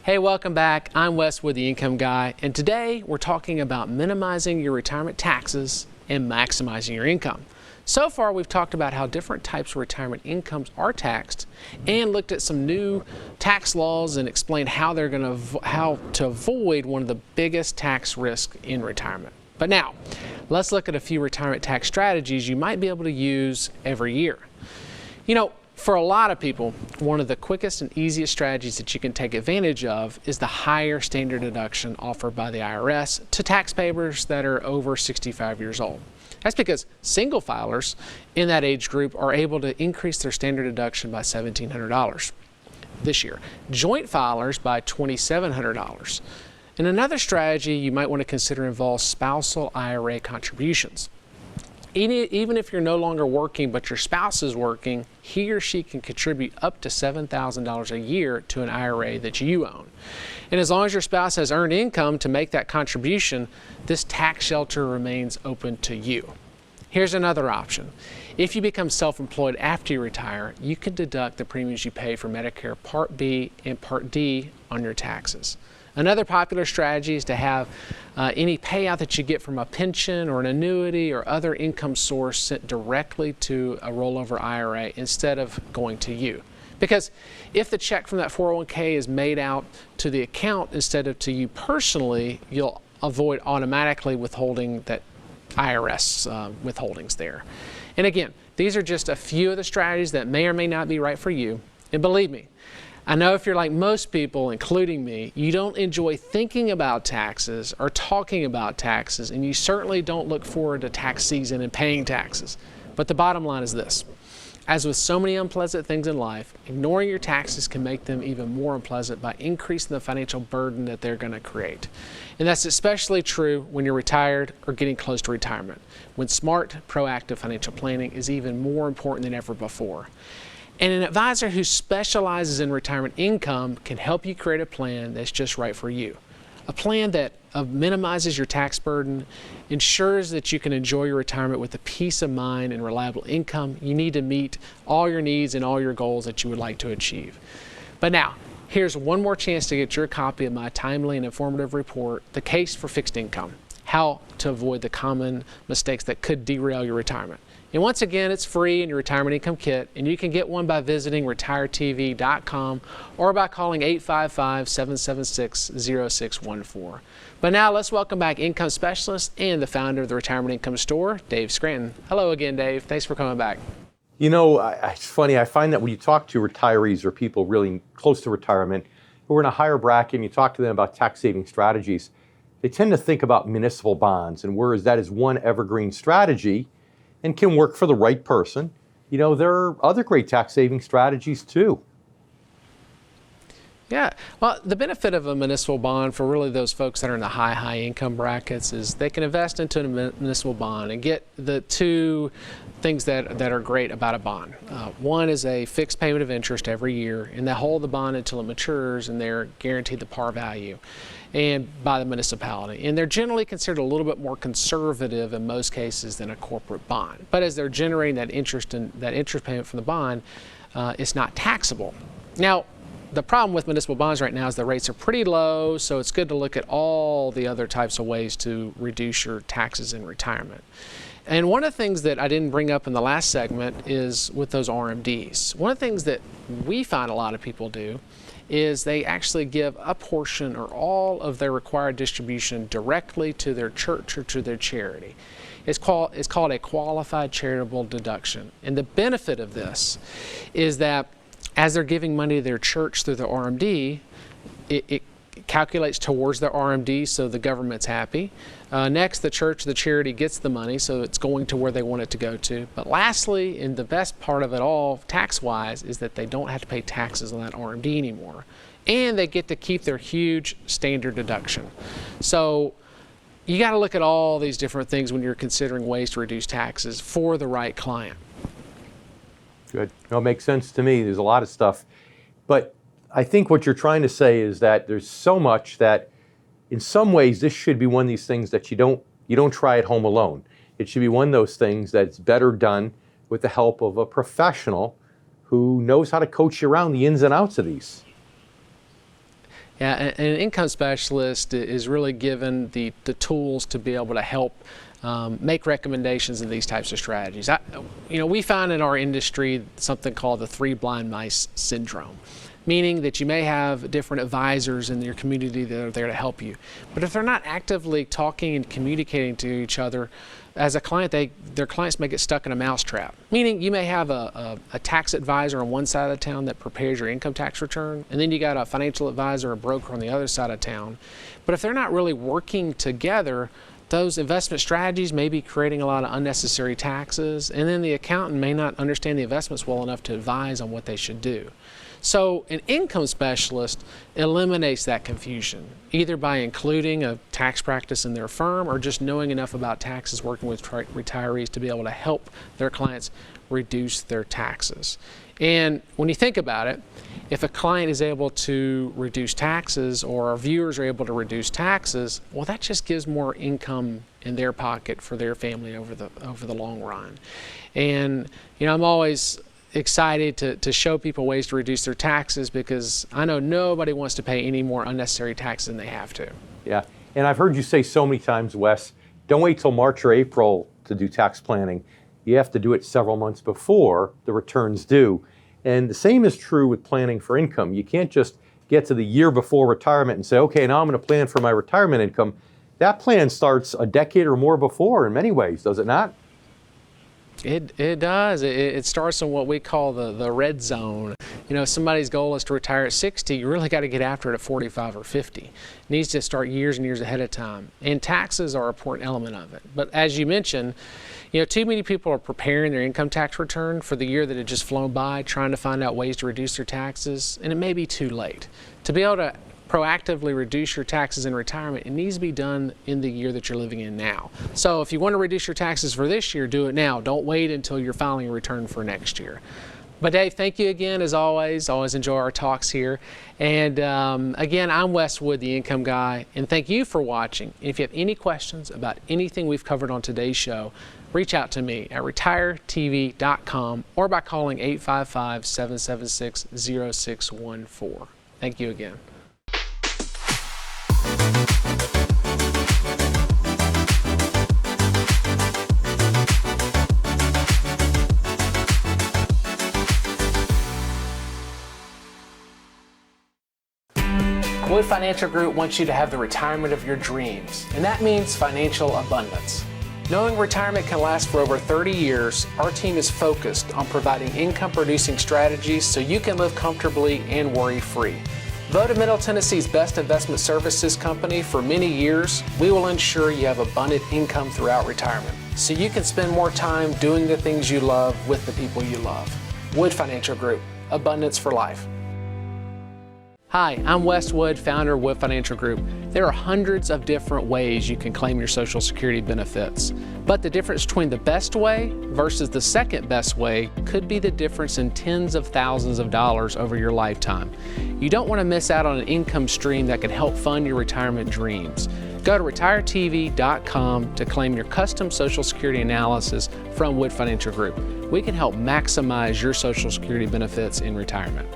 Hey, welcome back. I'm Wes Wood, the Income Guy, and today we're talking about minimizing your retirement taxes and maximizing your income. So far, we've talked about how different types of retirement incomes are taxed and looked at some new tax laws and explained how to avoid one of the biggest tax risks in retirement. But now, let's look at a few retirement tax strategies you might be able to use every year. You know, for a lot of people, one of the quickest and easiest strategies that you can take advantage of is the higher standard deduction offered by the IRS to taxpayers that are over 65 years old. That's because single filers in that age group are able to increase their standard deduction by $1,700 this year. Joint filers by $2,700. And another strategy you might want to consider involves spousal IRA contributions. Even if you're no longer working but your spouse is working, he or she can contribute up to $7,000 a year to an IRA that you own. And as long as your spouse has earned income to make that contribution, this tax shelter remains open to you. Here's another option. If you become self-employed after you retire, you can deduct the premiums you pay for Medicare Part B and Part D on your taxes. Another popular strategy is to have any payout that you get from a pension or an annuity or other income source sent directly to a rollover IRA instead of going to you. Because if the check from that 401k is made out to the account instead of to you personally, you'll avoid automatically withholding that IRS withholdings there. And again, these are just a few of the strategies that may or may not be right for you. And believe me, I know if you're like most people, including me, you don't enjoy thinking about taxes or talking about taxes, and you certainly don't look forward to tax season and paying taxes. But the bottom line is this. As with so many unpleasant things in life, ignoring your taxes can make them even more unpleasant by increasing the financial burden that they're going to create. And that's especially true when you're retired or getting close to retirement, when smart, proactive financial planning is even more important than ever before. And an advisor who specializes in retirement income can help you create a plan that's just right for you. A plan that minimizes your tax burden, ensures that you can enjoy your retirement with the peace of mind and reliable income you need to meet all your needs and all your goals that you would like to achieve. But now, here's one more chance to get your copy of my timely and informative report, The Case for Fixed Income: How to Avoid the Common Mistakes That Could Derail Your Retirement. And once again, it's free in your retirement income kit, and you can get one by visiting retiretv.com or by calling 855-776-0614. But now let's welcome back income specialist and the founder of the Retirement Income Store, Dave Scranton. Hello again, Dave. Thanks for coming back. You know, it's funny. I find that when you talk to retirees or people really close to retirement who are in a higher bracket and you talk to them about tax saving strategies, they tend to think about municipal bonds, and whereas that is one evergreen strategy and can work for the right person, you know, there are other great tax saving strategies too. Yeah, well, the benefit of a municipal bond for really those folks that are in the high income brackets is they can invest into a municipal bond and get the two things that are great about a bond. One is a fixed payment of interest every year, and they hold the bond until it matures, and they're guaranteed the par value and by the municipality. And they're generally considered a little bit more conservative in most cases than a corporate bond. But as they're generating that interest payment from the bond, it's not taxable. Now, the problem with municipal bonds right now is the rates are pretty low, so it's good to look at all the other types of ways to reduce your taxes in retirement. And one of the things that I didn't bring up in the last segment is with those RMDs. One of the things that we find a lot of people do is they actually give a portion or all of their required distribution directly to their church or to their charity. It's called a qualified charitable deduction. And the benefit of this is that as they're giving money to their church through the RMD, it calculates towards their RMD, so the government's happy. Next, the church, the charity gets the money, so it's going to where they want it to go to. But lastly, and the best part of it all, tax-wise, is that they don't have to pay taxes on that RMD anymore. And they get to keep their huge standard deduction. So you got to look at all these different things when you're considering ways to reduce taxes for the right client. Good. No, it makes sense to me. There's a lot of stuff. But I think what you're trying to say is that there's so much that in some ways this should be one of these things that you don't try at home alone. It should be one of those things that's better done with the help of a professional who knows how to coach you around the ins and outs of these. Yeah, an income specialist is really given the tools to be able to help make recommendations in these types of strategies. We find in our industry something called the three blind mice syndrome, meaning that you may have different advisors in your community that are there to help you. But if they're not actively talking and communicating to each other, as a client, their clients may get stuck in a mousetrap. Meaning you may have a tax advisor on one side of town that prepares your income tax return, and then you got a financial advisor or broker on the other side of town. But if they're not really working together, those investment strategies may be creating a lot of unnecessary taxes, and then the accountant may not understand the investments well enough to advise on what they should do. So an income specialist eliminates that confusion, either by including a tax practice in their firm or just knowing enough about taxes, working with retirees to be able to help their clients reduce their taxes. And when you think about it, if a client is able to reduce taxes or our viewers are able to reduce taxes, well, that just gives more income in their pocket for their family over the long run. And I'm always excited to show people ways to reduce their taxes, because I know nobody wants to pay any more unnecessary taxes than they have to. Yeah, and I've heard you say so many times, Wes, don't wait till March or April to do tax planning. You have to do it several months before the returns due. And the same is true with planning for income. You can't just get to the year before retirement and say, okay, now I'm going to plan for my retirement income. That plan starts a decade or more before in many ways, does it not? It does. It starts in what we call the red zone. If somebody's goal is to retire at 60, you really got to get after it at 45 or 50. It needs to start years and years ahead of time. And taxes are an important element of it. But as you mentioned, too many people are preparing their income tax return for the year that had just flown by, trying to find out ways to reduce their taxes, and it may be too late. To be able to proactively reduce your taxes in retirement, it needs to be done in the year that you're living in now. So if you want to reduce your taxes for this year, do it now. Don't wait until you're filing a return for next year. But Dave, thank you again, as always. Always enjoy our talks here. And again, I'm Wes Wood, the Income Guy, and thank you for watching. If you have any questions about anything we've covered on today's show, reach out to me at retiretv.com or by calling 855-776-0614. Thank you again. Wood Financial Group wants you to have the retirement of your dreams, and that means financial abundance. Knowing retirement can last for over 30 years, our team is focused on providing income-producing strategies so you can live comfortably and worry-free. Voted Middle Tennessee's best investment services company for many years, we will ensure you have abundant income throughout retirement, so you can spend more time doing the things you love with the people you love. Wood Financial Group, abundance for life. Hi, I'm Wes Wood, founder of Wood Financial Group. There are hundreds of different ways you can claim your Social Security benefits, but the difference between the best way versus the second best way could be the difference in tens of thousands of dollars over your lifetime. You don't want to miss out on an income stream that can help fund your retirement dreams. Go to retiretv.com to claim your custom Social Security analysis from Wood Financial Group. We can help maximize your Social Security benefits in retirement.